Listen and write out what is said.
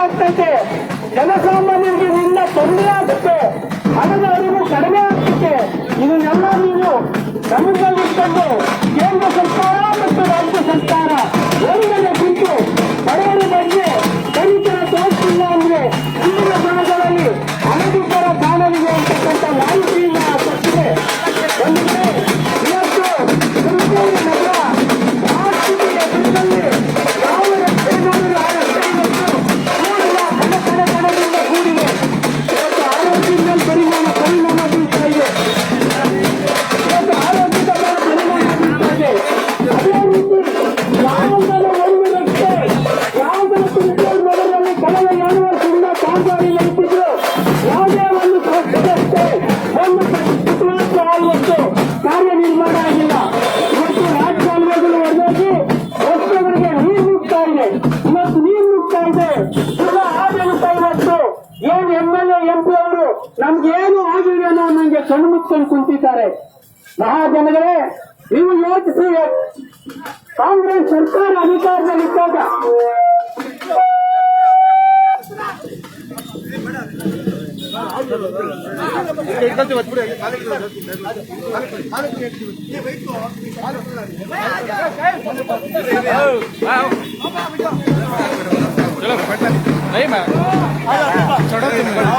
ಆಗ್ತೈತೆ, ಜನಸಾಮಾನ್ಯರಿಗೆ ನಿನ್ನ ತೊಂದರೆ ಆಗುತ್ತೆ, ಹಣದ ಅರಿವು ಕಡಿಮೆ ಆಗ್ತದೆ. ಇದನ್ನೆಲ್ಲ ನೀವು ಗಮನದಲ್ಲಿಟ್ಟುಕೊಂಡು ಕೇಂದ್ರ ಸರ್ಕಾರ ಮತ್ತು ರಾಜ್ಯ ಸರ್ಕಾರ ಒಂದನೇ ಬಿಟ್ಟು ಬಡವರ ಬಗ್ಗೆ ಕನಿಕರ ತೋರಿಸಿಲ್ಲ ಅಂದ್ರೆ ಇಂದಿನ ದಿನಗಳಲ್ಲಿ ಅನಧಿಕಾರ ಕಾಣಲಿದೆ ಅಂತಕ್ಕಂಥ ಮಾಹಿತಿಯಿಂದ ಕೊಟ್ಟಿದೆ. ಒಂದು ಕಡೆ ಇವತ್ತು ತುಮಕೂರು ನಗರ ಆರ್ಥಿಕ ಎದುರಿನಲ್ಲಿ ಯಾವ ರಸ್ತೆ ನೋಡಿದ್ರೆ ಆ ರಸ್ತೆ ಇವತ್ತು ಕೂಡಿದ ಕಣದಿಂದ ಕೂಡಿದೆ. ಇವತ್ತು ಆರೋಗ್ಯದ ಪರಿಣಾಮ ಬೀಳ್ತಾ ಇದೆ. ಇವತ್ತು ಆರೋಗ್ಯದ ಪರಿಣಾಮ ಬೀಳ್ತಾ ಇದೆ. ಅದೇ ರೀತಿ ಯಾವುದರ ಒಂದು ರಸ್ತೆ ಯಾವುದರ ತುಮಕೂರು ನಗರದಲ್ಲಿ ಕಳೆದ 2 ವರ್ಷದಿಂದ ಕಾಮಗಾರಿ ನಡೆಸಿದ್ರು. ಯಾವುದೇ ಒಂದು ರಸ್ತೆ ಒಂದು ಇವತ್ತು ಕಾರ್ಯನಿರ್ಮಾಣ ಆಗಿಲ್ಲ. ಇವತ್ತು ರಾಜಕಾಲುವೆಗಳು ಹೊರಗೋಗಿ ರಸ್ತೆಗಳಿಗೆ ನೀರು ನುಗ್ತಾ ಇದೆ. ಇವತ್ತು ನೀರು ನುಗ್ತಾ ಇದೆ. ಇಲ್ಲ ಆಡಳಿತ ಇವತ್ತು ಏನ್ MLA MP ಅವರು ನಮ್ಗೇನು ಆಗಿದೆಯೋ ನಂಗೆ ಕಣ್ಣು ಮುಚ್ಕೊಂಡು ಕುಂತಿದ್ದಾರೆ. ಮಹಾಜನಗಳೇ, ನೀವು ಯೋಚಿಸಿ, ಕಾಂಗ್ರೆಸ್ ಸರ್ಕಾರ ಅಧಿಕಾರದಲ್ಲಿದ್ದಾಗ चलो